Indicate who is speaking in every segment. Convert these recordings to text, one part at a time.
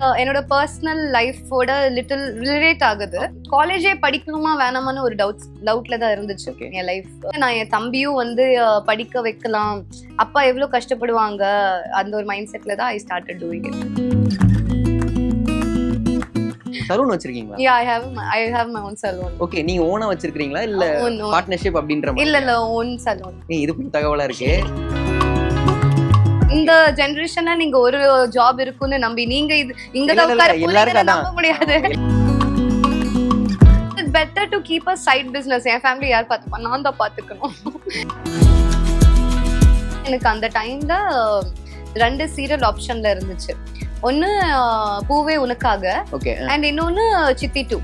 Speaker 1: என்னோட பர்சனல் லைஃபோட little relate ஆகுது. காலேஜே படிக்கணுமா வேணாமான்னு ஒரு டவுட்ல தான் இருந்துச்சு என் லைஃப். நான் என் தம்பியும் வந்து படிக்க வைக்கலாம், அப்பா எவ்வளவு கஷ்டப்படுவாங்க, அந்த ஒரு மைண்ட் செட்ல தான் I started doing it.
Speaker 2: Salon வச்சிருக்கீங்களா?
Speaker 1: Yeah, I have my own salon.
Speaker 2: Okay, நீங்க ஓனா வச்சிருக்கீங்களா இல்ல பார்ட்னர்ஷிப் அப்படின்ற மாதிரி?
Speaker 1: இல்ல ஓன் salon.
Speaker 2: இது புது தகவலா இருக்கு.
Speaker 1: இந்த ஜெனரேஷன்ல நீங்க ஒரு ஜாப் இருக்குன்னு நம்பி நீங்க இங்க தான் உட்கார போறீங்கன்னு நம்ப முடியாது. It's better to keep a side business. N family யார் பாத்துப்பா? நான் தான் பாத்துக்கணும். எனக்கு அந்த டைம்ல 2 சீரியல் ஆப்ஷன்ல இருந்துச்சு. ஒன்னு பூவே உனக்காக, அண்ட் இன்னொன்னு சித்தி 2.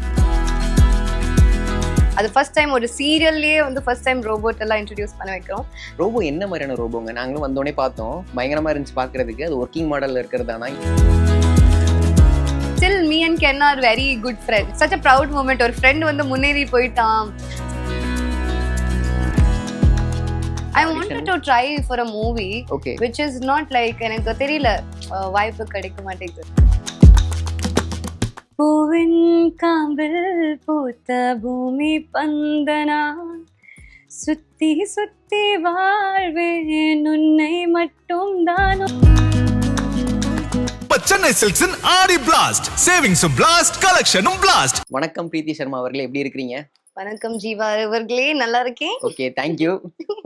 Speaker 1: அது ஃபர்ஸ்ட் டைம் ஒரு சீரியல்லயே வந்து ஃபர்ஸ்ட் டைம் ரோபோட் எல்லாம் இன்ட்ரோடியூஸ் பண்ண வைக்கிறோம்.
Speaker 2: ரோபோ என்ன மாதிரியான ரோபோங்க? நாங்களும் வந்தோடனே பார்த்தோம், பயங்கரமா இருந்துச்சு பாக்குறதுக்கு. அது ஒர்க்கிங் மாடல்ல இருக்கிறதானா?
Speaker 1: Still me and Ken are very good friends. Such a proud moment. ஒரு friend வந்து முன்னேறி போயிட்டான். I wanted to try for a movie, which is not like எனக்கு தெரியல, வாய்ப்பு கிடைக்க மாட்டேங்குது. பூவின் காம்பில் பூத்த பூமி பந்தனா, சுத்தி சுத்தி வாழ்வேன் உன்னை மட்டும் தானோ.
Speaker 3: சென்னை சில்க்ஸின் ஆடி பிளாஸ்ட், சேவிங்ஸும் பிளாஸ்ட், கலெக்ஷனும் பிளாஸ்ட்.
Speaker 2: வணக்கம் பிரீத்தி சர்மா அவர்களே, எப்படி இருக்கீங்க?
Speaker 1: வணக்கம் ஜீவா அவர்களே, நல்லா இருக்கேன்.
Speaker 2: Okay, thank you.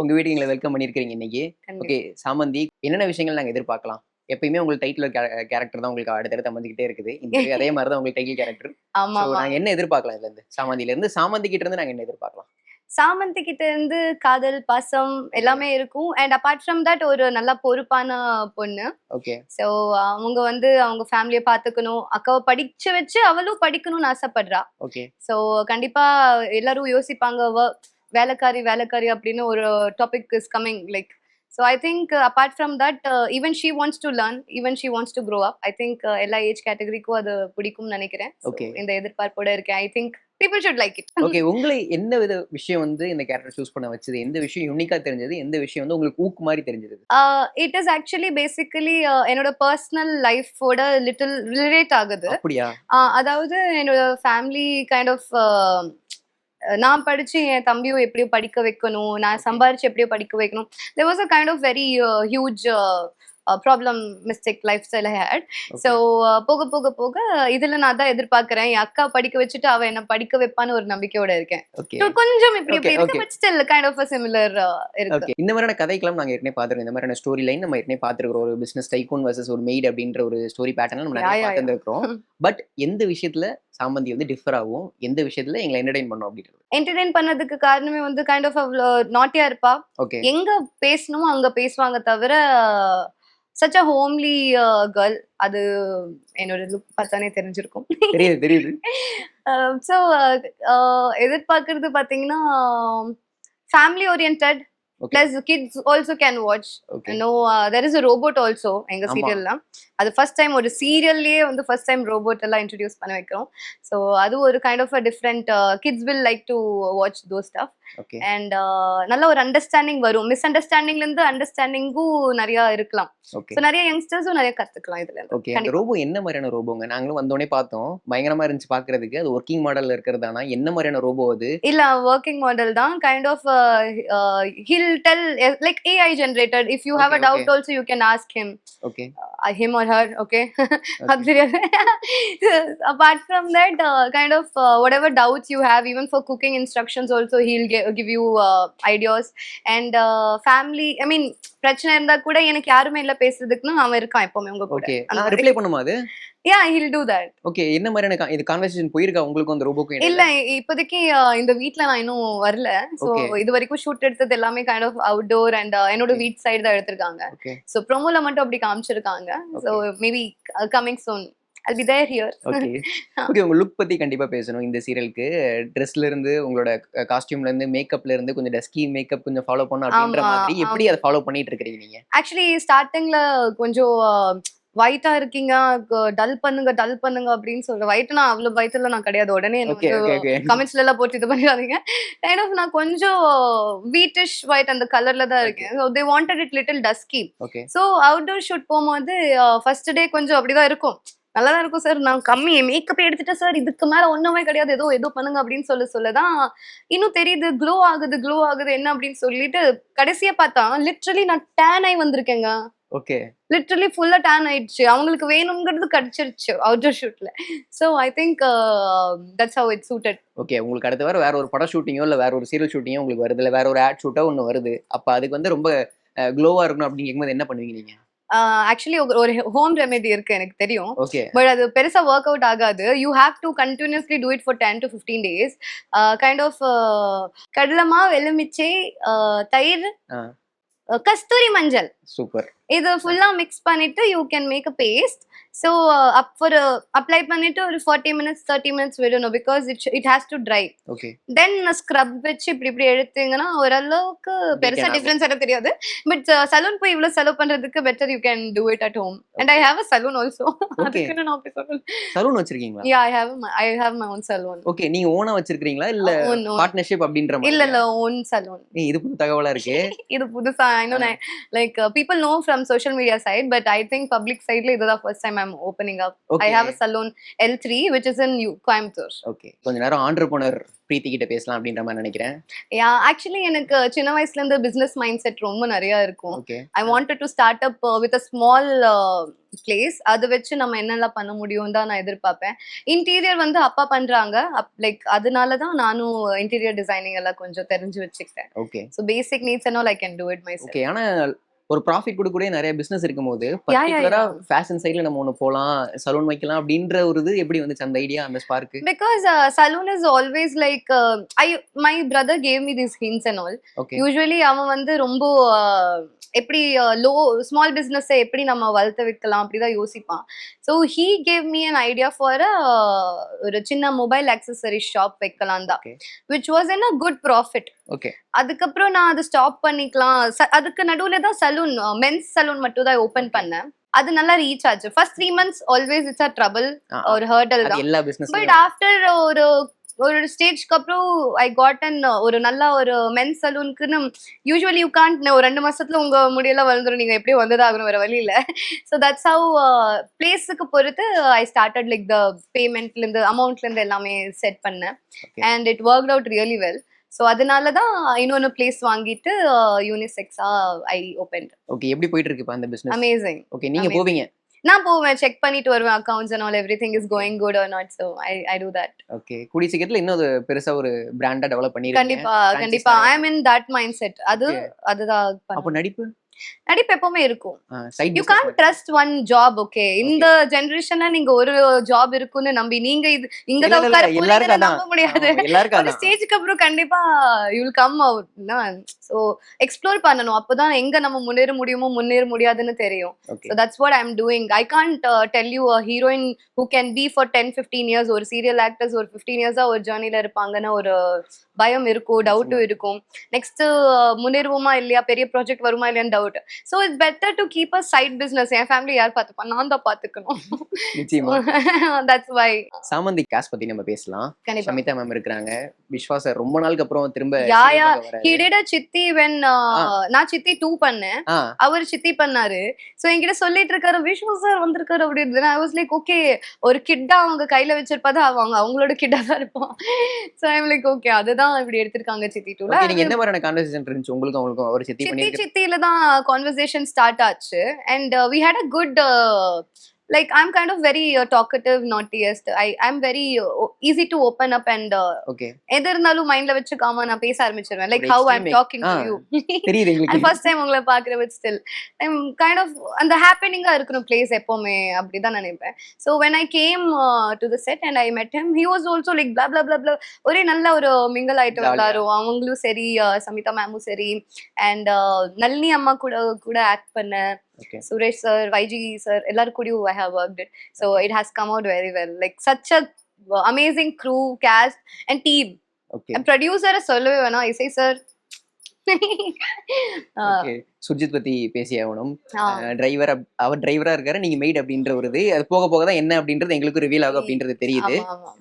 Speaker 2: உங்க வீட்டுக்கு எங்களை வெல்கம் பண்ணிருக்கீங்க இன்னைக்கு. ஓகே சாமந்தி, என்னென்ன விஷயங்கள் நாங்க எதிர்பார்க்கலாம்? எப்பயுமே உங்களுக்கு டைட்டில் கேரக்டர் தான் உங்களுக்கு அடுத்தடுத்து அமைஞ்சிக்கிட்டே இருக்குது. இந்த அதே மாதிரி தான் உங்களுக்கு டைட்டில் கேரக்டர்.
Speaker 1: ஆமா,
Speaker 2: நாங்க என்ன எதிர்பார்க்கலாம் இதுல இருந்து? சாமந்தில இருந்து, சாமந்தி கிட்ட இருந்து நாங்க என்ன எதிர்பார்க்கலாம்?
Speaker 1: சாமந்தி கிட்ட இருந்து காதல், பாசம் எல்லாமே இருக்கும். அண்ட் அபார்ட் ஃப்ரம் தட் ஒரு நல்ல பொறுப்பான பொண்ணு.
Speaker 2: ஓகே,
Speaker 1: சோ அவங்க வந்து அவங்க ஃபேமிலியை பாத்துக்கணும், அக்காவை படிச்சு வச்சு அவளும் படிக்கணும்னு ஆசைப்படுறா.
Speaker 2: ஓகே,
Speaker 1: சோ கண்டிப்பா எல்லாரும் யோசிப்பாங்க வேலைக்காரி அப்படின்னு ஒரு topic is coming like. So I think apart from that, even she wants to learn, even she wants to grow up. I think எல்லா ஏஜ் கேட்டகரிக்கும் அது பிடிக்கும்னு நினைக்கிறேன். இந்த எதிர்பார்ப்போட இருக்கேன். I think people should like it.
Speaker 2: Okay, உங்களை எந்த வித விஷயம் வந்து இந்த கேரக்டர் சூஸ் பண்ண வச்சது? எந்த விஷயம் யூனிக்கா தெரிஞ்சது? எந்த விஷயம் வந்து உங்களுக்கு ஊக்கு மாதிரி தெரிஞ்சது?
Speaker 1: It is actually basically என்னோட பர்சனல் லைஃபோட லிட்டில் ரிலேட் ஆகுது.
Speaker 2: அப்படியா?
Speaker 1: அதாவது என்னோட ஃபேமிலி கைண்ட் ஆஃப், நான் படிச்சு என் தம்பியும் எப்படியோ படிக்க வைக்கணும், நான் சம்பாரிச்சு எப்படியோ படிக்க வைக்கணும். There was a kind of very huge problem mistake lifestyle I had. So போக போக போக இதுல நான் தான் எதிர்பார்க்கிறேன், என் அக்கா படிக்க வச்சுட்டு அவ என்ன படிக்க வைப்பான்னு ஒரு நம்பிக்கையோட இருக்கேன். கொஞ்சம் இப்படி இருக்கு, but still kind of a similar இருக்கு.
Speaker 2: இந்த மாதிரியான கதைகளும் நாங்க ஏற்கனவே பார்த்திருக்கோம். இந்த மாதிரியான ஸ்டோரி லைன் நம்ம ஏற்கனவே பார்த்திருக்கிறோம். ஒரு பிசினஸ் டைகூன் வர்சஸ் ஒரு மெய்ட் அப்படின்ற ஒரு ஸ்டோரி பேட்டர்ன் நம்ம நிறைய பார்த்திருக்கிறோம். பட் எந்த விஷயத்துல சாமந்தி வந்து டிஃபர் ஆகும், எந்த விஷயத்துல எங்களை என்டர்டெயின் பண்ணும் அப்படின்றது? என்டர்டெயின்
Speaker 1: பண்ணதுக்கு காரணமே வந்து கைண்ட் ஆஃப் நாட்டியா இருப்பா. எங்க பேசணுமோ அங்க பேசுவாங்க தவிர such a homely girl. அது என்னோட லுக் பார்த்தானே தெரிஞ்சிருக்கும்.
Speaker 2: தெரியுது.
Speaker 1: So எதிர்பார்க்கறது பாத்தீங்கன்னா family oriented, plus kids also can watch. There is a robot also எங்க சீரியல்ல. அது ஃபர்ஸ்ட் டைம் ஒரு சீரியல்லயே வந்து ஃபர்ஸ்ட் டைம் ரோபோட் எல்லாம் இன்ட்ரோடியூஸ் பண்ண வைக்கிறோம். ஸோ அது ஒரு kind of a different, kids will like to watch those stuff. And நல்ல ஒரு அண்டர்ஸ்டாண்டிங் வரும். மிஸ் அண்டர்ஸ்டாண்டிங்ல இருந்து அண்டர்ஸ்டாண்டிங்கும் நிறைய இருக்கலாம். ஸோ நிறைய யங்ஸ்டர்ஸும் நிறைய கத்துக்கலாம் இதுல.
Speaker 2: ஓகே, அந்த ரோபோ என்ன மாதிரியான ரோபோங்க? நாங்களும் வந்தோடனே பார்த்தோம், பயங்கரமா இருந்துச்சு பாக்குறதுக்கு. அது ஒர்க்கிங் மாடல்ல இருக்கிறதானா? என்ன மாதிரியான ரோபோ அது?
Speaker 1: இல்ல, ஒர்க்கிங் மாடல் தான். Kind of he'll tell like AI generated. If you have a doubt also you can ask him. Him or her. Apart from that, kind of whatever doubts you have, even for cooking instructions also he'll give you ideas. And family, I mean, பிரச்சனை இருந்தா கூட எனக்கு யாருமே இல்ல பேசுறதுக்குன்னு அவன் இருக்கான் எப்பவுமே உங்க கூட.
Speaker 2: நான் ரிப்ளை பண்ணுமா அது?
Speaker 1: Yeah, he'll do that.
Speaker 2: Okay, என்ன மாதிரியான இது கான்வர்சேஷன் போயிருக்கா உங்களுக்கு அந்த ரோபோக்கு?
Speaker 1: இல்ல, இப்போதைக்கு இந்த வீட்ல நான் இன்னும் வரல. சோ இது வரைக்கும் ஷூட் எடுத்தது எல்லாமே கைண்ட் ஆஃப் அவுட்டோர் அண்ட் என்னோட வீட் சைடு தான் எடுத்திருக்காங்க. சோ ப்ரோமோல மட்டும் அப்படி காமிச்சிருக்காங்க. So maybe coming soon I'll be there here.
Speaker 2: Okay, உங்க லுக் பத்தி கண்டிப்பா பேசணும். இந்த சீரியலுக்கு ட்ரெஸ்ல இருந்து, உங்களோட காஸ்டியூம்ல இருந்து, மேக்கப்ல இருந்து கொஞ்சம் டஸ்கி மேக்கப் கொஞ்சம் ஃபாலோ பண்ணனும் அப்படின்ற மாதிரி எப்படி அதை ஃபாலோ பண்ணிட்டு இருக்கீங்க நீங்க?
Speaker 1: ஆக்சுவலி ஸ்டார்டிங்ல கொஞ்சம் ஒயிட்டா இருக்கீங்க, டல் பண்ணுங்க அப்படின்னு சொல்றேன். ஒயிட்னா அவ்வளவு ஒயிட்ல நான் கிடையாது. உடனே கமெண்ட்ஸ்ல எல்லாம் போட்டு இது பண்ணிடாதீங்க. கைண்ட் ஆஃப் நான் கொஞ்சம் வீட்டிஷ் ஒயிட் அந்த கலர்ல தான் இருக்கேன். So they wanted it little dusky. So outdoor shoot போகும்போது ஃபர்ஸ்ட் டே கொஞ்சம் அப்படிதான் இருக்கும். நல்லாதான் இருக்கும் சார், நான் கம்மி மேக்கப் எடுத்துட்டேன் சார், இதுக்கு மேல ஒண்ணுமே கிடையாது, ஏதோ பண்ணுங்க அப்படின்னு சொல்லதான் இன்னும் தெரியுது க்ளோ ஆகுது என்ன அப்படின்னு சொல்லிட்டு கடைசியா பார்த்தா லிட்ரலி நான் டேன் ஆகி வந்திருக்கேங்க.
Speaker 2: ஓகே.
Speaker 1: லிட்ரலி ஃபுல்லா டேன் ஆயிடுச்சு. அவங்களுக்கு வேணுங்கிறது கிடைச்சிருச்சு அவுட்டர் ஷூட்ல. So I think that's how it suited.
Speaker 2: Okay. உங்களுக்கு அடுத்த வாரம் வேற ஒரு பட ஷூட்டிங்கோ இல்ல வேற ஒரு சீரியல் ஷூட்டிங்கோ உங்களுக்கு வருது, இல்ல வேற ஒரு ஆட் ஷூட்டோ ஒண்ணு வருது. அப்ப அதுக்கு வந்து ரொம்ப க்ளோவா இருக்கணும் அப்படின்னு கேட்கும்போது என்ன பண்ணுவீங்க நீங்க?
Speaker 1: ஆக்சுவலி ஒரு ஹோம் ரெமெடி இருக்கு எனக்கு தெரியும்.
Speaker 2: ஓகே.
Speaker 1: பட் அது பெருசா ஒர்க் அவுட் ஆகாது. You have to continuously do it for 10 to 15 days. Kind of கடலை மாவு, எலுமிச்சை, தயிர், கஸ்தூரி மஞ்சள்,
Speaker 2: சூப்பர்.
Speaker 1: இது ஃபுல்லா மிக்ஸ் பண்ணிட்டு you can make a paste. So apply பண்ணிட்டு ஒரு 40 minutes 30 minutes விடணும். Because it has to dry.
Speaker 2: Okay.
Speaker 1: Then scrub வச்சு இப்படி எடுத்தீங்கன்னா ஓரளவுக்கு பெருசா டிஃபரன்ஸ் எல்லாம் தெரியாது. பட் சலூன் போய் இவ்வளவு செலவு பண்றதுக்கு better you can do it at home. And I have a salon also. அதுக்கு நான் அப்படி சொல்றேன்.
Speaker 2: சலூன் வச்சிருக்கீங்களா?
Speaker 1: Yeah, I have my own salon.
Speaker 2: Okay. நீங்க ஓனா வச்சிருக்கீங்களா இல்ல பார்ட்னர்ஷிப் அப்படின்ற மாதிரி?
Speaker 1: இல்ல ஓன் சலூன்.
Speaker 2: இது புது தகவலா இருக்கு.
Speaker 1: இது புதுசா இன்னும் like people know from social media side, but I think public சைட்ல இதுதான் first time I'm opening up.
Speaker 2: Okay.
Speaker 1: I have a salon L3 which is in Coimbatore.
Speaker 2: Okay. கொஞ்ச நேரம் ஆண்டர்பிரனர் பிரீத்தி கிட்ட பேசலாம் அப்படின்ற மாதிரி நினைக்கிறேன்.
Speaker 1: Yeah, actually எனக்கு சின்ன வயசுல இருந்து business mindset ரொம்ப நிறைய இருக்கும்.
Speaker 2: Okay.
Speaker 1: I wanted to start up with a small place. அது வச்சு நம்ம என்னெல்லாம் பண்ண முடியும் தான் நான் எதிர்பார்ப்பேன். இன்டீரியர் வந்து அப்பா பண்றாங்க, லைக் அதனால தான் நானும் இன்டீரியர் டிசைனிங் எல்லாம் கொஞ்சம் தெரிஞ்சு வச்சுக்கிட்டேன்.
Speaker 2: Okay.
Speaker 1: So basic needs and all I can do it myself.
Speaker 2: Okay. ஆனா ஒரு ப்ராஃபிட் கொடுக்கக்கூடிய நிறைய பிசினஸ் இருக்கும்போது பர்టిక్యులரா ஃபேஷன் சைடுல நம்ம ஒன்னு போலாம், சலூன் வைக்கலாம் அப்படின்ற ஒரு இது எப்படி வந்துச்சு அந்த ஐடியா, அந்த spark?
Speaker 1: Because saloon is always like my brother gave me these hints and all.
Speaker 2: Okay.
Speaker 1: Usually அவன் வந்து ரொம்ப எப்படி லோ ஸ்மால் பிசினஸ் எப்படி நம்ம வளர்த்து வைக்கலாம் அப்படிதான் யோசிப்பான். So he gave me an idea for ஒரு சின்ன மொபைல் ஆக்சசரி ஷாப் வைக்கலாம் தான், which was in a good profit.
Speaker 2: Okay.
Speaker 1: அதுக்கப்புறம் நான் அதை ஸ்டாப் பண்ணிக்கலாம். அதுக்கு நடுவில் தான் சலூன், மென்ஸ் சலூன் மட்டும் தான் ஓபன் பண்ணேன். அது நல்லா ரீச் ஆச்சு. First 3 months always it's a trouble, ஒரு ஹர்டல் தான்.
Speaker 2: எல்லா பிசினஸ்.
Speaker 1: பட் ஆஃப்டர் ஒரு ஸ்டேஜ்க்கு அப்புறம் ஐ காட் அன் ஒரு நல்ல ஒரு மென்ஸ் சலூனுக்குன்னு யூஸ்வலி யூ கான்ட் ஒரு 2 மாசத்துல உங்க முடியெல்லாம் வளர்ந்துடும், நீங்க எப்படியும் வந்ததாகணும், வேற வழி இல்லை. ஸோ தட்ஸ் ஹவ் பிளேஸுக்கு பொறுத்து ஐ ஸ்டார்டட் லைக் த பேமெண்ட்ல இருந்து அமௌண்ட்ல இருந்து எல்லாமே செட் பண்ணேன். And it work out really well. So அதனால தான் இன்னொன்று பிளேஸ் வாங்கிட்டு யூனிசெக்ஸா ஐ ஓபன்.
Speaker 2: ஓகே. எப்படி போயிட்டு இருக்கு அந்த பிசினஸ்?
Speaker 1: அமேசிங்.
Speaker 2: ஓகே. நீங்க போவீங்க?
Speaker 1: நான் போவேன், செக் பண்ணிட்டு வருவேன் accounts and all, everything is going good or not. So I to that.
Speaker 2: Okay. கூடிய சீக்கிரத்துல இன்னொரு பெருசா ஒரு பிராண்டா டெவலப் பண்ணிருக்கீங்க.
Speaker 1: கண்டிப்பா ஐ அம் இன் தட் மைண்ட் செட். அதுதான்.
Speaker 2: அப்ப நடிப்பு
Speaker 1: எப்பவுமே இருக்கும். You can't trust one job. Okay. இந்த ஜெனரேஷன்ல நீங்க ஒரு ஜாப் இருக்குன்னு நம்பி நீங்க இங்க தான் உட்கார போறீங்க நம்ப முடியாது. ஒரு ஸ்டேஜ்க்கு அப்புறம் கண்டிப்பா you will come out. So explore பண்ணனும், அப்பதான் எங்க நம்ம முன்னேற முடியுமோ முன்னேற முடியாதுன்னு தெரியும். So that's what I'm doing. I can't tell you a heroine who can be for 10-15 years ஒரு சீரியல் ஆக்டர்ஸ் ஒரு 15 years ஒரு ஜர்னில இருப்பாங்கன்னு ஒரு பயம் இருக்கும், டவுட்டும் இருக்கும். நெக்ஸ்ட் முன்னேறுவோமா இல்லையா, பெரிய ப்ராஜெக்ட் வருமா இல்லையான்னு doubt. So it's better to keep a side business. N family யார் பார்த்துப்பா, நான் தான் பார்த்துக்கணும்.
Speaker 2: நிச்சயமா.
Speaker 1: That's why.
Speaker 2: சாமந்தி காஸ் பத்தி நம்ம பேசலாம். சமிதா மேம் இருக்காங்க. விஸ்வாஸ் ரொம்ப நாளுக்கு அப்புறம் திரும்ப
Speaker 1: he did a சித்தி when நான் சித்தி 2 பண்ணேன், அவர் சித்தி பண்ணாரு. சோ என்கிட்ட சொல்லிட்டு இருக்காரு விஸ்வாஸ் சார் வந்திருக்காரு அப்படின்னு. I was like okay, ஒரு கிட்டா அவங்க கையில வச்சிருப்பாதா அவங்களோட கிட்டா தான் இருப்பான். So I'm like okay, அதுதான் இப்படி எடுத்திருக்காங்க சித்தி 2ல.
Speaker 2: ஓகே. நீங்க என்ன மாதிரியான கான்வர்சேஷன் இருந்துச்சு உங்களுக்கு அவங்களுக்கும்? அவர் சித்தி பண்ணிருக்காரு.
Speaker 1: சித்தில தான் conversation start ஆச்சு. And we had a good like I'm kind of very talkative, naughtiest. I'm very easy to open up and
Speaker 2: okay.
Speaker 1: எது இருந்தாலும் மைண்ட்ல வச்சுக்காம நான் பேச ஆரம்பிச்சிருவேன். Like how I'm talking to you.
Speaker 2: தெரியுது உங்களுக்கு.
Speaker 1: And first time உங்களை பார்க்கற but still I'm kind of அந்த ஹேப்பனிங்கா இருக்கிற பிளேஸ் எப்பவுமே அப்படிதான் நினைப்பேன். So when I came to the set and I met him, he was also like blah blah blah blah. ஒரே நல்ல ஒரு மிங்கல் ஆயிட்டு வந்தாரு. அவங்களும் சரி, சமிதா மேமும் சரி, and நளினி அம்மா கூட ஆக்ட் பண்ண.
Speaker 2: Okay.
Speaker 1: Suresh sir, YG sir, எல்லாரும் கூடயும் I have worked it. So it has come out very well. Like such a amazing crew, cast and team.
Speaker 2: Okay.
Speaker 1: And producer சொல்லவே வேணாம், இசை sir.
Speaker 2: ஓகே. சுஜித் பத்தி பேசிய ஆகணும். டிரைவர், அவர் டிரைவரா இருக்காரு, நீங்க மெய்ட் அப்படின்ற ஒரு இது அது போக போக தான் என்ன அப்படின்றது எங்களுக்கு ரிவீல் ஆகும் அப்படின்றது தெரியுது.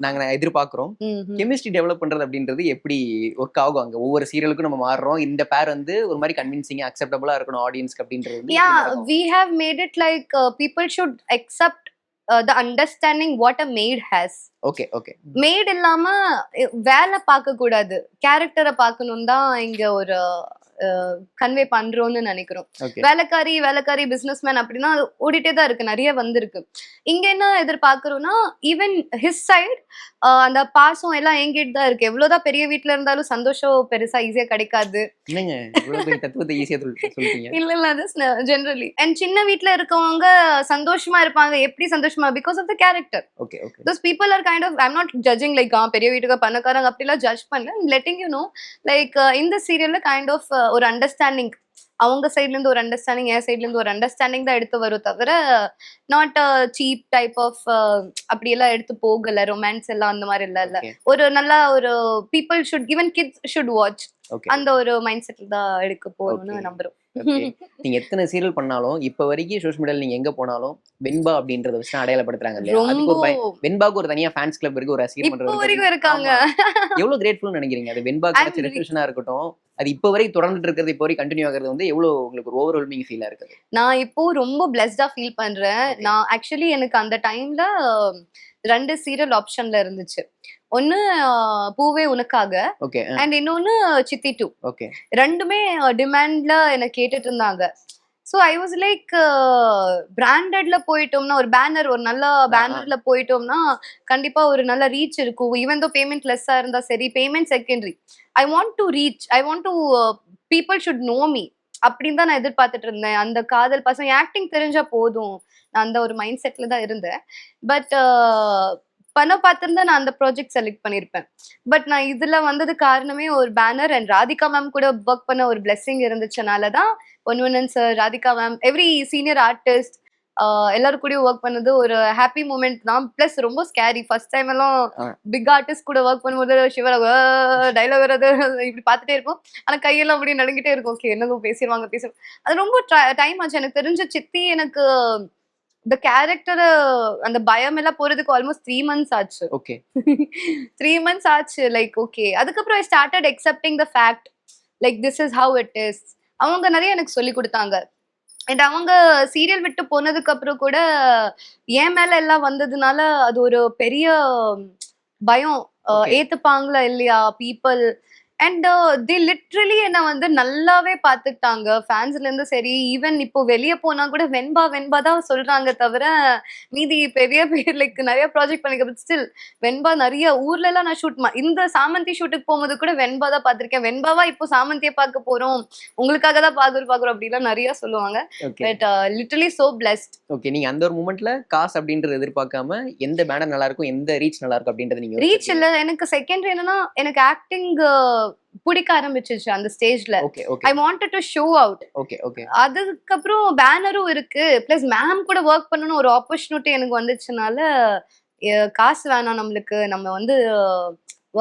Speaker 2: நாங்க எதிர்பார்க்கிறோம். கெமிஸ்ட்ரி டெவலப் பண்றது அப்படின்றது எப்படி ஒர்க் ஆகும் அங்க? ஒவ்வொரு சீரியலுக்கும் நம்ம மாறுறோம். இந்த பேர் வந்து ஒரு மாதிரி கன்வின்சிங்கா அக்செப்டபிளா இருக்கணும் ஆடியன்ஸ்க்கு அப்படின்றது.
Speaker 1: We have made it like people should accept the understanding what a maid has.
Speaker 2: Okay okay
Speaker 1: maid இல்லாம வேலை பார்க்க கூடாது, கேரக்டரை பார்க்கணும் தான் இங்க ஒரு கன்வே பண்றோம்னு நினைக்கிறோம்.
Speaker 2: ஓகே
Speaker 1: வேலைக்காரி பிசினஸ்மேன் அப்படின்னா அது ஓடிட்டே தான் இருக்கு, நிறைய வந்திருக்கு. இங்க என்ன எதிர்பார்க்கிறோம்னா ஈவன் ஹிஸ் சைட் அந்த பாசம் எல்லாம் எங்கிட்டு தான் இருக்கு. எவ்வளவுதான் பெரிய வீட்டுல இருந்தாலும் சந்தோஷம் பெருசா ஈஸியா கிடைக்காது.
Speaker 2: என்னங்க இவ்வளவு பெரிய தத்துவத்தை ஈஸியா சொல்லிட்டீங்க.
Speaker 1: இல்ல அது ஜெனரலி. அண்ட் சின்ன வீட்டுல இருக்கவங்க சந்தோஷமா இருப்பாங்க. எப்படி சந்தோஷமா? Because of the character.
Speaker 2: Okay okay
Speaker 1: those people are kind of, I'm not judging like பெரிய வீட்டுக்கு பணக்காரங்க அப்படிலாம் ஜட்ஜ் பண்ணல. I'm letting you know like இந்த சீரியல்ல கைண்ட் ஆஃப் ஒரு அண்டர்ஸ்டாண்டிங், அவங்க சைட்ல இருந்து ஒரு அண்டர்ஸ்டாண்டிங், என் சைட்ல இருந்து ஒரு அண்டர்ஸ்டாண்டிங் தான் எடுத்து வரும் தவிர நாட் சீப் டைப் ஆஃப் அப்படி எல்லாம் எடுத்து போகல. ரொமான்ஸ் எல்லாம் அந்த மாதிரி இல்ல.
Speaker 2: Okay.
Speaker 1: ஒரு நல்ல ஒரு people should, even kids should watch,
Speaker 2: okay
Speaker 1: அந்த ஒரு மைண்ட் செட்ல தான் எடுக்க போறோம்னு
Speaker 2: Okay.
Speaker 1: நம்புறோம்.
Speaker 2: ஓகே. நீங்க எத்தனை சீரியல் பண்ணாலும் இப்ப வரைக்கும் சோஷியல் மீடியால நீங்க எங்க போனாலும் வெண்பா அப்படின்றத வச்சு தான் அடையாளப்படுத்துறாங்க இல்லையா? அதுக்கு ஒரு
Speaker 1: ரொம்ப
Speaker 2: வெண்பாக்கு ஒரு தனியா ஃபேன்ஸ் கிளப் இருக்கு, ஒரு ரசிகர்
Speaker 1: இப்போ
Speaker 2: மன்றம்
Speaker 1: வரைக்கும்
Speaker 2: இருக்கு.
Speaker 1: இருக்காங்க.
Speaker 2: ஆமா. எவ்வளவு கிரேட்ஃபுல் நினைக்கிறீங்க? அது வெண்பா
Speaker 1: I'm
Speaker 2: கிடைச்ச ரெஃப்யூஷனா இருக்கட்டும், அது இப்ப வரைக்கும் தொடர்ந்துட்டு இருக்கிறது, இப்போ வரைக்கும் கண்டினியூ ஆகிறது வந்து எவ்வளவு உங்களுக்கு ஒரு ஓவர்வெல்மிங் ஃபீலா இருக்குது?
Speaker 1: நான் இப்போ ரொம்ப பிளஸ்டா ஃபீல் பண்றேன்.
Speaker 2: Okay.
Speaker 1: நான் ஆக்சுவலி எனக்கு அந்த டைம்ல 2 சீரியல் ஆப்ஷன்ல இருந்துச்சு. ஒன்னு பூவே உனக்காக,
Speaker 2: ஓகே
Speaker 1: அண்ட் இன்னொன்னு சித்தி 2.
Speaker 2: ஓகே
Speaker 1: ரெண்டுமே டிமாண்ட்ல என்ன கேட்டுட்டு இருந்தாங்க. ஸோ ஐ வாஸ் லைக் பிராண்டட்ல போயிட்டோம்னா, ஒரு பேனர், ஒரு நல்ல பேனர்ல போயிட்டோம்னா கண்டிப்பா ஒரு நல்ல ரீச் இருக்கும். ஈவன் தோ பேமெண்ட் லெஸ்ஸா இருந்தா சரி, payment secondary. I want to reach, I want to people should know me அப்படின்னு தான் நான் எதிர்பார்த்துட்டு இருந்தேன். அந்த காதல் பசங்க ஆக்டிங் தெரிஞ்சா போதும், நான் அந்த ஒரு மைண்ட் செட்ல தான் இருந்தேன். பட் பணம் பார்த்திருந்தா நான் அந்த ப்ராஜெக்ட் செலக்ட் பண்ணியிருப்பேன். பட் நான் இதுல வந்தது காரணமே ஒரு பேனர் அண்ட் ராதிகா மேம் கூட ஒர்க் பண்ண ஒரு பிளெஸிங் இருந்துச்சுனால தான். Ponvannan sir, Radhika ma'am, every senior artist எல்லாரும் கூடயும் ஒர்க் பண்ணது ஒரு ஹாப்பி மூமெண்ட் தான். பிளஸ் ரொம்ப ஸ்கேரி. ஃபர்ஸ்ட் டைம் எல்லாம் பிக் ஆர்டிஸ்ட் கூட ஒர்க் பண்ணும்போது சிவர டைலாக் வர்றது இப்படி பார்த்துட்டே இருக்கும். ஆனா கையெல்லாம் அப்படியே நடுங்கிட்டே இருக்கும். ஓகே என்னதும் பேசிடுவாங்க. அது ரொம்ப டைம் ஆச்சு. எனக்கு தெரிஞ்ச சித்தி எனக்கு இந்த கேரக்டர் அந்த பயம் எல்லாம் போறதுக்கு ஆல்மோஸ்ட் 3 months ஆச்சு.
Speaker 2: ஓகே
Speaker 1: 3 months ஆச்சு. லைக் ஓகே, அதுக்கப்புறம் I started accepting the fact like this is how it is. அவங்க நிறைய எனக்கு சொல்லி கொடுத்தாங்க. அண்ட் அவங்க சீரியல் விட்டு போனதுக்கு அப்புறம் கூட என் மேல எல்லாம் வந்ததுனால அது ஒரு பெரிய பயம்.
Speaker 2: Okay.
Speaker 1: ஏத்துப்பாங்களா இல்லையா பீப்புள். அண்ட் தி லிட்ரலி என்ன வந்து நல்லாவே பார்த்துக்கிட்டாங்க ஃபேன்ஸ்ல இருந்து. சரி, ஈவன் இப்போ வெளியே போனா கூட வெண்பா தான் சொல்றாங்க தவிர மீதி பெரிய பேர் லைக் நிறைய ப்ராஜெக்ட் பண்ணிக்க. ஸ்டில் வெண்பா நிறைய ஊர்ல எல்லாம் நான் ஷூட், இந்த சாமந்தி ஷூட்டுக்கு போகும்போது கூட வெண்பா தான் பார்த்திருக்கேன். வெண்பாவா இப்போ சாமந்தியை பார்க்க போறோம், உங்களுக்காக தான் பாக்குறோம் அப்படிலாம் நிறைய சொல்லுவாங்க.
Speaker 2: Okay
Speaker 1: but literally so blessed.
Speaker 2: Okay. நீங்க அந்த ஒரு மூமெண்ட்ல காசு அப்படின்றது எதிர்பார்க்காம எந்த பேனர் நல்லா இருக்கும், எந்த ரீச் நல்லா இருக்கும் அப்படின்றது நீங்க
Speaker 1: ரீச் இல்ல, எனக்கு செகண்டரி என்னன்னா எனக்கு ஆக்டிங் பிடிக்க ஆரம்பிச்சிச்சு அந்த ஸ்டேஜ்ல.
Speaker 2: Okay okay
Speaker 1: I wanted to show out.
Speaker 2: Okay okay
Speaker 1: அதுக்கப்புறம் பேனரும் இருக்கு, பிளஸ் மேம் கூட ஒர்க் பண்ணணும் ஒரு ஆப்பர்ச்சுனிட்டி எனக்கு வந்துச்சுனால காசு வேணாம் நம்மளுக்கு, நம்ம வந்து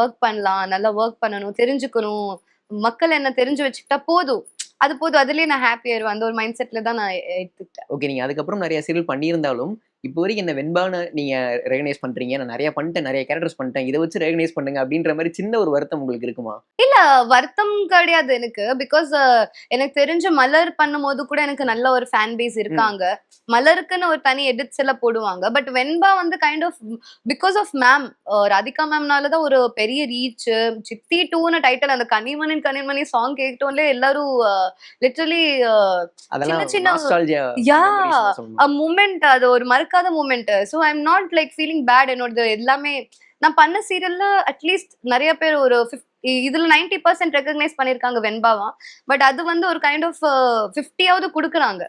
Speaker 1: ஒர்க் பண்ணலாம், நல்லா ஒர்க் பண்ணணும், தெரிஞ்சுக்கணும், மக்கள் என்ன தெரிஞ்சு வச்சுக்கிட்டா போதும், அது போதும், அதுலயே நான் ஹாப்பி ஆயிருவேன். அந்த ஒரு மைண்ட் செட்ல தான் நான் எடுத்துக்கிட்டேன்.
Speaker 2: ஓகே. நீங்க அதுக்கப்புறம் நிறைய சீரியல் பண்ணியிருந்தாலும் இப்போ வரைக்கும் என்ன வெண்பான்னு நீங்க ரெகனைஸ் பண்றீங்க, நான் நிறைய பண்ணிட்டேன், நிறைய கேரக்டர்ஸ் பண்ணிட்டேன், இதை வச்சு ரெகனைஸ் பண்ணுங்க அப்படின்ற மாதிரி சின்ன ஒரு வருத்தம் உங்களுக்கு இருக்குமா?
Speaker 1: இல்ல வருத்தம் கிடையாது எனக்கு. பிகாஸ் எனக்கு தெரிஞ்ச மலர் பண்ணும்போது கூட எனக்கு நல்ல ஒரு ஃபேன் பேஸ் இருக்காங்க. மலருக்குன்னு ஒரு தனி எடிட்ஸ் எல்லாம் போடுவாங்க. பட் வெண்பா வந்து kind of because of ma'am, Radhika மேம்னாலதான் ஒரு பெரிய ரீச். சித்தி 2ன்னு டைட்டில், அந்த கனிமணி சாங் கேட்டோம்ல எல்லாரும் லிட்டரலி
Speaker 2: அதெல்லாம்
Speaker 1: சின்ன
Speaker 2: nostalgia
Speaker 1: யா
Speaker 2: memories தான் சொல்லணும்.
Speaker 1: மூமெண்ட், அது ஒரு மறக்காத moment. So I am not like feeling bad. என்னோட எல்லாமே நான் பண்ண சீரியல்ல அட்லீஸ்ட் நிறைய பேர் ஒரு இதுல 90% ரெகக்னைஸ் பண்ணிருக்காங்க வெண்பாவா. பட் அது வந்து ஒரு கைண்ட் ஆஃப் 50ஆவது கொடுக்குறாங்க.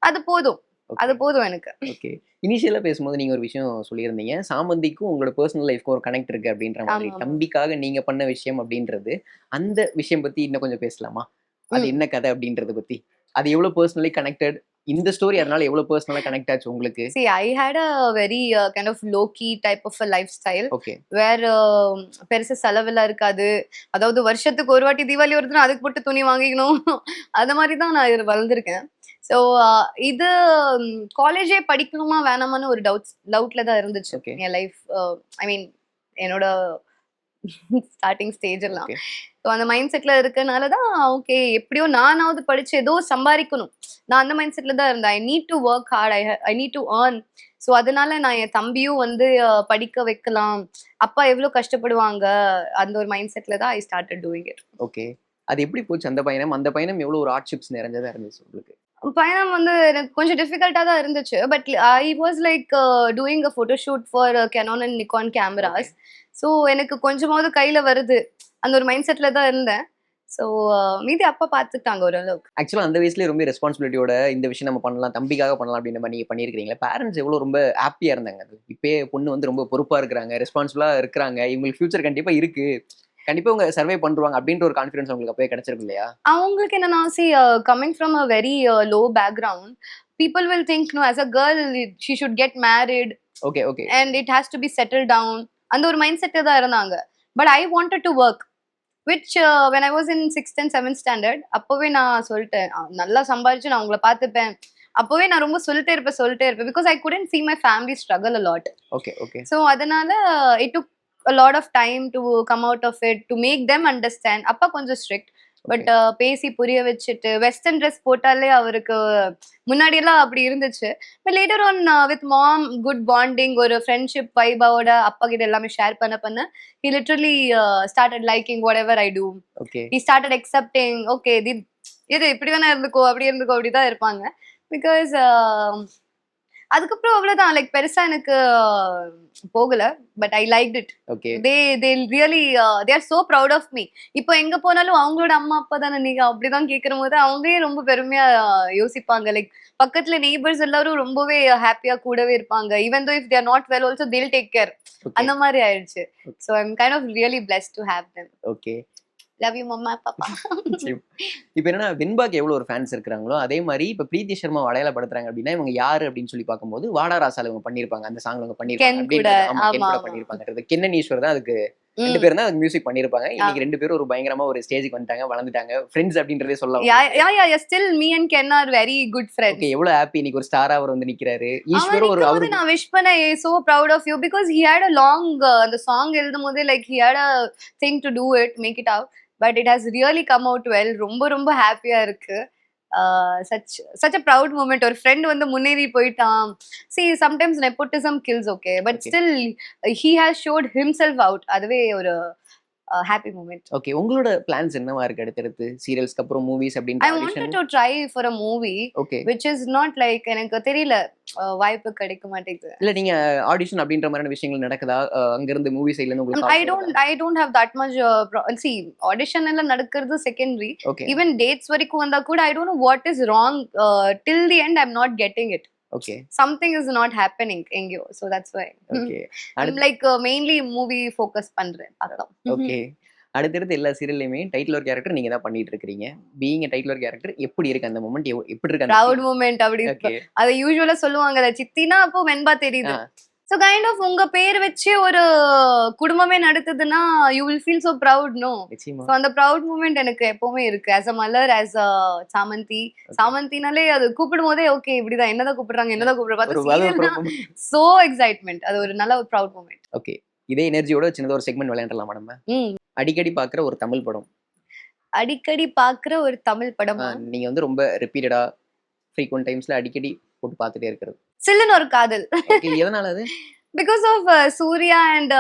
Speaker 1: அது போதும், அது போதும் எனக்கு.
Speaker 2: ஓகே. இனிஷியலா பேசும்போது நீங்க ஒரு விஷயம் சொல்லியிருந்தீங்க, சாமந்திக்கும் உங்களோட பர்சனல் லைஃப்க்கும் ஒரு கனெக்ட் இருக்கு அப்படின்ற மாதிரி.
Speaker 1: ஆமா.
Speaker 2: தம்பிக்காக நீங்க பண்ண விஷயம் அப்படின்றது, அந்த விஷயம் பத்தி இன்னும் கொஞ்சம் பேசலாமா? அது என்ன கதை அப்படின்றத பத்தி, அது எவ்வளவு பர்சனலி கனெக்டட், இந்த ஸ்டோரி அதனால எவ்வளவு பர்சனலா கனெக்ட் ஆச்சு உங்களுக்கு?
Speaker 1: See, I had a very kind of low key type of a lifestyle
Speaker 2: okay
Speaker 1: where பெருசா செலவெல்லாம் இருக்காது. அதாவது வருஷத்துக்கு ஒரு வாட்டி தீபாவளி வருதுன்னா அதுக்கு போட்டு துணி வாங்கிக்கணும், அந்த மாதிரி தான் நான் வளர்ந்துருக்கேன். ஸோ இது காலேஜே படிக்கணுமா வேணாமான்னு ஒரு டவுட்ல தான் இருந்துச்சு
Speaker 2: Okay.
Speaker 1: என் லைஃப். ஐ மீன் என்னோட ஸ்டார்டிங் ஸ்டேஜ் எல்லாம்.
Speaker 2: ஓகே.
Speaker 1: ஸோ அந்த மைண்ட் செட்ல இருக்கனால தான் ஓகே எப்படியோ நானாவது படிச்சு ஏதோ சம்பாதிக்கணும். நான் அந்த மைண்ட் செட்ல தான் இருந்தேன். I need to work hard, I need to earn. So அதனால நான் என் தம்பியும் வந்து படிக்க வைக்கலாம். அப்பா எவ்வளோ கஷ்டப்படுவாங்க அந்த ஒரு மைண்ட் செட்ல தான் I started doing it.
Speaker 2: Okay. அது எப்படி போச்சு அந்த பயணம்? அந்த பயணம் எவ்வளவு ஒரு ஹார்ட்ஷிப்ஸ் நிறைஞ்சதா இருந்துச்சு உங்களுக்கு?
Speaker 1: பயணம் வந்து எனக்கு கொஞ்சம் டிஃபிகல்ட்டா தான் இருந்துச்சு. But I was like doing a photo shoot for Canon and Nikon cameras. So எனக்கு கொஞ்சமாவது கையில வருது அந்த ஒரு மைண்ட் செட்ல தான் இருந்தேன். ஸோ மீதி அப்பா பார்த்துக்கிட்டாங்க ஓரளவுக்கு.
Speaker 2: ஆக்சுவலா அந்த வயசுலயே ரொம்ப ரெஸ்பான்சிபிலிட்டியோட இந்த விஷயம் நம்ம பண்ணலாம், தம்பிக்காக பண்ணலாம் அப்படின்ற மாதிரி நீங்க பண்ணியிருக்கீங்களா? பேரண்ட்ஸ் எவ்வளவு ரொம்ப ஹாப்பியா இருந்தாங்க? அது இப்பயே பொண்ணு வந்து ரொம்ப பொறுப்பா இருக்கிறாங்க, ரெஸ்பான்சிபிளா இருக்கிறாங்க, இவங்களுக்கு ஃபியூச்சர் கண்டிப்பா இருக்கு, கண்டிப்பா உங்க சர்வே பண்றாங்க அப்படின்ற ஒரு கான்ஃபிடன்ஸ் உங்களுக்கு அப்பவே கிடைச்சிருக்கு இல்லையா?
Speaker 1: அவங்களுக்கு என்னன்னா coming from a very low background, people will think no as a girl she should get married
Speaker 2: okay okay.
Speaker 1: And it has to be settle down. அந்த ஒரு மைண்ட் செட்டே தான் இருந்தாங்க. But I wanted to work which when I was in 6th and 7th standard அப்பவே நான் சொல்லிட்டேன் நல்லா சம்பாதிச்சு நான் உங்களை பார்த்துப்பேன். அப்பவே நான் ரொம்ப சொல்லிட்டே இருப்பேன் because I couldn't see my family struggle a lot.
Speaker 2: Okay okay.
Speaker 1: So அதனால it took a lot of time to come out of it, to make them understand. அப்பா கொஞ்சம் ஸ்ட்ரிக்ட். பட் பேசி புரிய வச்சுட்டு வெஸ்டர்ன் ட்ரெஸ் போட்டாலே அவருக்கு முன்னாடி எல்லாம் அப்படி இருந்துச்சு. But later on with mom good bonding, ஒரு ஃப்ரெண்ட்ஷிப் வைபோட அப்பா கிட்ட எல்லாமே ஷேர் பண்ண he literally started liking whatever I do.
Speaker 2: Okay.
Speaker 1: he started accepting okay இது இப்படி வேணா இருந்துக்கோ அப்படிதான் இருப்பாங்க. பிகாஸ் அதுக்கப்புறம் அவ்வளவுதான் லைக் பெருசா எனக்கு போகல. But I liked it.
Speaker 2: Okay.
Speaker 1: they really they are so proud of me. இப்போ எங்க போனாலும் அவங்களோட அம்மா அப்பா தானே நீங்க அப்படிதான் கேட்கும் போது அவங்களே ரொம்ப பெருமையா யோசிப்பாங்க. லைக் பக்கத்துல நெய்பர்ஸ் எல்லாரும் ரொம்பவே ஹாப்பியா கூடவே இருப்பாங்க. Even though if they are not well also they'll take care. அந்த மாதிரி ஆயிடுச்சு. So I'm kind of really blessed to have them.
Speaker 2: Okay.
Speaker 1: Love you mamma பாப்பா.
Speaker 2: இப்போ என்னன்னா வெண்பாக்கு எவ்வளவு ஒரு ஃபேன்ஸ் இருக்கிறாங்களோ அதே மாதிரி இப்ப பிரீத்தி சர்மா அடையாளப்படுத்துறாங்க அப்படின்னா இவங்க யாரு அப்படின்னு சொல்லி பார்க்கும்போது வாடா ராசால இவங்க பண்ணிருப்பாங்க, அந்த சாங்ல இவங்க பண்ணிருப்பாங்க. கென்னன் ஈஸ்வர் தான் அதுக்கு ரெண்டு பேரும் தான் மியூசிக் பண்ணிருப்பாங்க. இன்னைக்கு ரெண்டு பேரும் ஒரு பயங்கரமா ஒரு ஸ்டேஜுக்கு வந்துட்டாங்க, வளர்ந்துட்டாங்க, ஃப்ரெண்ட்ஸ் அப்படின்றதே சொல்லலாம்.
Speaker 1: Still me and Ken are very good friends.
Speaker 2: Okay. எவ்வளவு ஹாப்பி இன்னைக்கு ஒரு ஸ்டாரா அவர் வந்து நிக்கிறாரு. ஈஸ்வர் ஒரு அவரு
Speaker 1: நான் விஷ் பண்ண so proud of you because he had a long அந்த சாங் எழுதும்போது like he had a thing to do it, make it out, but it has really come out well. ரொம்ப ஹாப்பியா இருக்கு. such a proud moment. ஒரு friend வந்து முன்னேறி போயிட்டான். See sometimes nepotism kills, okay, but still he has showed himself out. அதுவே ஒரு happy moment.
Speaker 2: Okay. உங்களோட பிளான்ஸ் என்னவா இருக்கு அடுத்து சீரியல்ஸ்க்கு அப்புறம் மூவிஸ் அப்படின்ற?
Speaker 1: I wanted to try for a movie,
Speaker 2: okay,
Speaker 1: which is not like எனக்கு தெரியல வாய்ப்பு கிடைக்க மாட்டேங்குது.
Speaker 2: இல்ல நீங்க ஆடிஷன் அப்படின்ற மாதிரியான விஷயங்கள் நடக்குதா அங்க இருந்து மூவி சைடுல இருந்து உங்களுக்கு?
Speaker 1: I don't have that much see audition எல்லாம் நடக்கிறது secondary.
Speaker 2: Okay.
Speaker 1: Even dates வரைக்கும் வந்தா கூட I don't know what is wrong. Till the end I'm not getting it.
Speaker 2: Okay.
Speaker 1: Something is not happening எங்கயோ. So that's why.
Speaker 2: Okay.
Speaker 1: I'm like mainly movie focus பண்றேன் பார்க்கலாம்.
Speaker 2: Okay. அடுத்தடுத்து எல்லா சீரியல்லையுமே title ஒரு character நீங்க தான் பண்ணிட்டு இருக்கீங்க. பீயிங் டைட்டில் ஒரு கேரக்டர் எப்படி இருக்கு அந்த மொமெண்ட்? எப்படி இருக்கு?
Speaker 1: ப்ரௌட் மொமெண்ட் அப்படி இருக்கு. அது யூசுவலா சொல்லுவாங்கல சித்தினா அப்போ வெண்பா தெரியுது. So kind of உங்க பேர் வச்சு ஒரு குடும்பமே நடத்துதுன்னா you will feel so proud, no? So அந்த proud moment எனக்கு எப்பவுமே இருக்கு. as a mother, as a சாமந்தினாலே அது கூப்பிடும் போதே ஓகே இப்படிதான் என்னதான் கூப்பிடுறாங்க so excitement. அது ஒரு நல்ல ஒரு proud moment.
Speaker 2: ஓகே. இதே எனர்ஜியோட சின்னதா ஒரு செக்மெண்ட் விளையாடலாம் நம்ம. அடிக்கடி பாக்குற ஒரு தமிழ் படம்.
Speaker 1: அடிக்கடி பாக்குற ஒரு தமிழ் படம்
Speaker 2: நீங்க வந்து ரொம்ப ரிப்பீட்டடா frequent டைம்ஸ்ல அடிக்கடி போட்டு பார்த்துட்டே இருக்கிறது.
Speaker 1: சில்லுன்னு ஒரு காதல்.
Speaker 2: ஓகே. எதனால அது?
Speaker 1: Because of Suriya and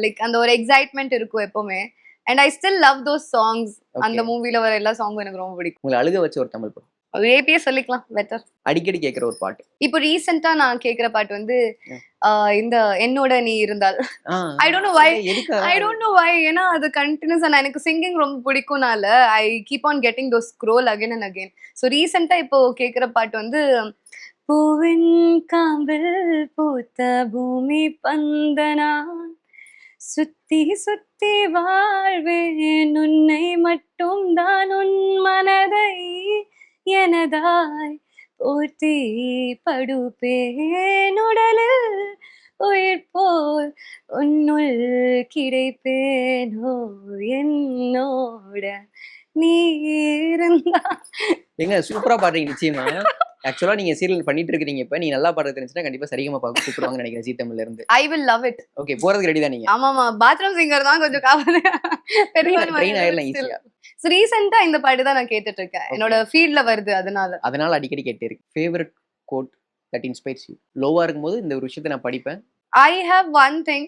Speaker 1: like அந்த ஒரு எக்ஸைட்மெண்ட் இருக்கும் எப்பவுமே. And I still love those songs. அந்த மூவில வர எல்லா சாங்கும் எனக்கு ரொம்ப பிடிக்கும்.
Speaker 2: உங்களை அழுக வச்ச ஒரு தமிழ் படம்?
Speaker 1: ஏபியே சொல்லிக்கலாம் பெட்டர்.
Speaker 2: அடிக்கடி கேட்கிற ஒரு பாட்டு?
Speaker 1: இப்போ ரீசெண்டா நான் கேட்கிற பாட்டு வந்து இந்த என்னோட நீ இருந்தால். I don't know why ஏன்னா அது கண்டினியூஸா எனக்கு சிங்கிங் ரொம்ப பிடிக்கும்னால I keep on getting those scroll again and again. So ரீசெண்டா இப்போ கேட்கிற பாட்டு வந்து பூவின் காம்பில் பூத்த பூமி பந்தனான் சுத்தி சுத்தி வாழ்வேன் உன்னை மட்டும் தான் உன் மனதை எனதாய் போற்றி படுப்பேன் உடலில் உயிர் போல் உன்னுள் கிடைப்பேனோ என்னோட நீ இருந்தா.
Speaker 2: எங்க சூப்பரா பாடுறீங்க நிச்சயமா. ஆக்சுவலா நீங்க சீரியல் பண்ணிட்டு இருக்கீங்க இப்ப. நீ நல்லா பாடுறது தெரிஞ்சுன்னா கண்டிப்பா சரிகமா பாக்க கூப்பிடுவாங்கன்னு நினைக்கிறேன் ஜீ தமிழ்ல இருந்து.
Speaker 1: I will love it.
Speaker 2: Okay, போறதுக்கு ரெடி தான் நீங்க?
Speaker 1: ஆமாமா, பாத்ரூம் சிங்கர் தான் கொஞ்சம் காவல்.
Speaker 2: ட்ரெயின் ஆயிடலாம் ஈஸியா.
Speaker 1: ரீசெண்டா இந்த பாட்டு தான் நான் கேட்டுட்டு இருக்கேன். என்னோட ஃபீல்ட்ல வருது, அதனால
Speaker 2: அடிக்கடி கேட்டே இருக்கு. Favourite code that inspires you? லோவா இருக்கும்போது இந்த ஒரு விஷயத்தை நான் படிப்பேன்.
Speaker 1: I have one thing,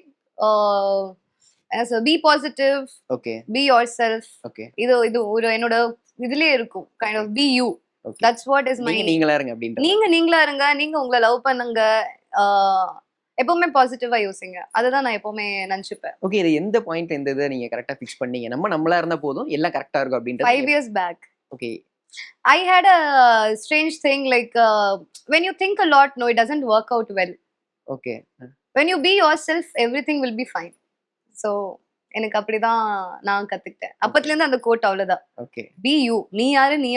Speaker 1: be positive,
Speaker 2: okay,
Speaker 1: be yourself.
Speaker 2: Okay,
Speaker 1: இது ஒரு என்னோட இதுலயே இருக்கும், kind of be you.
Speaker 2: Okay.
Speaker 1: That's what is my.
Speaker 2: நீங்களா இருங்க அப்படின்ற.
Speaker 1: நீங்களா இருங்க, நீங்க உங்களை லவ் பண்ணுங்க, எப்பவுமே பாசிட்டிவா யோசிங்க. அதுதான் நான் எப்பவுமே நினைச்சுப்பேன்.
Speaker 2: ஓகே, இது எந்த பாயிண்ட் எந்த இதை நீங்க கரெக்டா ஃபிக்ஸ் பண்ணீங்க? நம்மளா இருந்தா போதும் எல்லாம் கரெக்டா இருக்கும் அப்படின்றது.
Speaker 1: 5 years back.
Speaker 2: Okay.
Speaker 1: I had a strange thing, like when you think a lot, no, it doesn't work out well.
Speaker 2: Okay.
Speaker 1: When you be yourself, everything will be fine. So எனக்கு அப்படிதான் நான் கத்துக்கிட்டேன். அப்பத்துல இருந்து அந்த கோட் அவ்வளவுதான்.
Speaker 2: Okay.
Speaker 1: Be you. நீ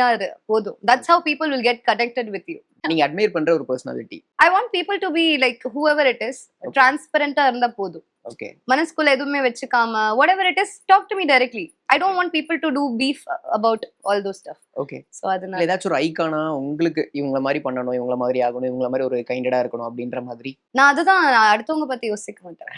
Speaker 1: யாரு போதும். That's how people will get connected with you.
Speaker 2: நீங்க அட்மையர் பண்ற ஒரு personality.
Speaker 1: I want people to be like whoever it is, transparent ஆ இருந்தா போதும்.
Speaker 2: ஓகே.
Speaker 1: மனசுக்குள்ள எதுவுமே வச்சுக்காம whatever it is, talk to me directly. I don't want people to do beef about all those stuff.
Speaker 2: Okay.
Speaker 1: So அதனால
Speaker 2: ஏதாச்சும் ஒரு ஐகானா உங்களுக்கு இவங்கள மாதிரி பண்ணணும், இவங்கள மாதிரி ஆகணும், இவங்கள மாதிரி ஒரு கைண்டடா இருக்கணும் அப்படின்ற மாதிரி?
Speaker 1: நான் அடுத்தவங்க பத்தி யோசிக்க மாட்டேன்.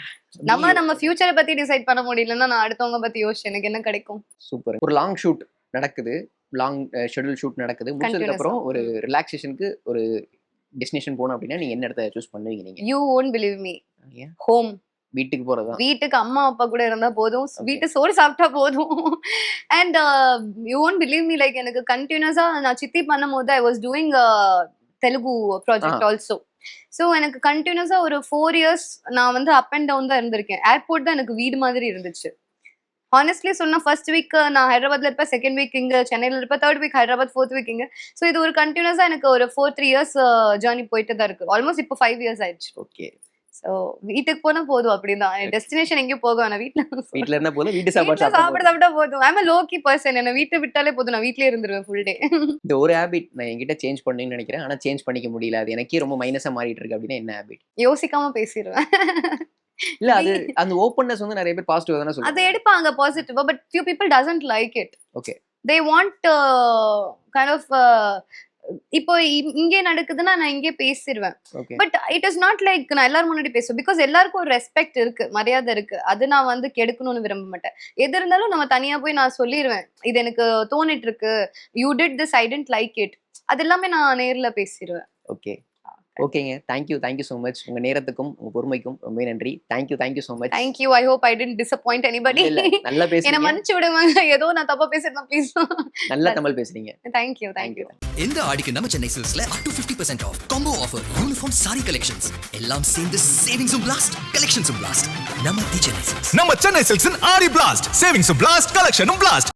Speaker 1: நம்ம ஃபியூச்சரை பத்தி டிசைட் பண்ண முடியலன்னா நான் அடுத்தவங்க பத்தி யோசிச்சு எனக்கு என்ன கிடைக்கும்?
Speaker 2: சூப்பர். ஒரு லாங் ஷூட் நடக்குது, லாங் ஷெட்யூல் ஷூட் நடக்குது, முடிச்சதுக்கு அப்புறம் ஒரு ரிலாக்ஸேஷனுக்கு ஒரு டெஸ்டினேஷன் போகணும் அப்படின்னா நீங்க என்ன இடத்த சூஸ் பண்ணுவீங்க நீங்க?
Speaker 1: You won't believe me. Home.
Speaker 2: வீட்டுக்கு போறதா?
Speaker 1: வீட்டுக்கு அம்மா அப்பா கூட இருந்தா போதும், வீட்டு சோறு சாப்பிட்டா போதும். And you won't believe me, like எனக்கு கண்டினியூஸா நான் சித்தி பண்ணும்போது I was doing Telugu project also. So எனக்கு கண்டினியூஸா ஒரு 4 years நான் வந்து அப் அண்ட் டவுன் தான் இருந்திருக்கேன். ஏர்போர்ட் தான் எனக்கு வீடு மாதிரி இருந்துச்சு. ஹானஸ்ட்லி சொன்னா ஃபர்ஸ்ட் வீக் நான் ஹைதராபாத்ல இருப்பேன், செகண்ட் வீக் இங்க சென்னையில இருப்பேன், third week Hyderabad, fourth week இங்க. ஸோ இது ஒரு கண்டினியூஸா எனக்கு ஒரு 4-3 years ஜேர்னி போயிட்டு தான் இருக்கு. ஆல்மோஸ்ட் இப்போ 5 years ஆயிடுச்சு.
Speaker 2: ஓகே.
Speaker 1: ஸோ வீட்டுக்கு போனா போதும், அப்படிதான். டெஸ்டினேஷன் எங்கேயும் போக வேணாம், வீட்டுல
Speaker 2: இருந்தா போதும், வீட்டு சாப்பாடு
Speaker 1: சாப்பிட்டா போதும். ஐ அம் a low-key person. என்ன வீட்டை விட்டாலே போதும், நான் வீட்லயே இருந்துருவேன் ஃபுல் டே.
Speaker 2: இந்த ஒரு ஹேபிட் நான் என்கிட்ட சேஞ்ச் பண்ணணும்னு நினைக்கிறேன், ஆனா சேஞ்ச் பண்ணிக்க முடியல, அது எனக்கே ரொம்ப மைனஸா மாறிட்டு இருக்கு அப்படின்னா என்ன ஹேபிட்?
Speaker 1: யோசிக்காம பேசிடுவேன்.
Speaker 2: இல்ல அது அந்த ஓப்பன்னஸ் வந்து நிறைய பேர் பாசிட்டிவா தான சொல்றாங்க.
Speaker 1: அதை எடுப்பாங்க பாசிட்டிவா, but few people doesn't like it.
Speaker 2: Okay.
Speaker 1: They want kind of இப்போ இங்கே நடக்குதுன்னா நான் இங்கே பேசிடுவேன். But it is not like நான் எல்லாரும் முன்னாடி பேசுவேன். பிகாஸ் எல்லாருக்கும் ஒரு ரெஸ்பெக்ட் இருக்கு, மரியாதை இருக்கு. அது நான் வந்து கெடுக்கணும்னு விரும்ப மாட்டேன். எது இருந்தாலும் நம்ம தனியா போய் நான் சொல்லிடுவேன், இது எனக்கு தோணிட்டு இருக்கு, you did this, I didn't like it. அது எல்லாமே நான் நேர்ல பேசிடுவேன்.
Speaker 2: ஓகே. ஓகேங்க, தேங்க்யூ ஸோ மச். உங்க நேரத்துக்கும் உங்க பொறுமைக்கும் ரொம்ப நன்றி. Thank you so much.
Speaker 1: Thank you. I hope I didn't disappoint anybody.
Speaker 2: நல்லா பேசுறீங்க.
Speaker 1: என்ன மன்னிச்சு விடுங்க, ஏதோ நான் தப்பா பேசிட்டேன் ப்ளீஸ்.
Speaker 2: நல்லா தமிழ் பேசுறீங்க.
Speaker 1: தேங்க்யூ.
Speaker 3: இந்த ஆடிக்கு நம்ம சென்னை சில்க்ஸ்ல up to 50% off combo offer, uniform sari collections எல்லாம் சேர்ந்து சேவிங்ஸும் பிளாஸ்ட் கலெக்ஷன்ஸும் பிளாஸ்ட். நம்ம சென்னை சில்க்ஸ் ஆடி பிளாஸ்ட், சேவிங்ஸும் பிளாஸ்ட், கலெக்ஷனும் பிளாஸ்ட்.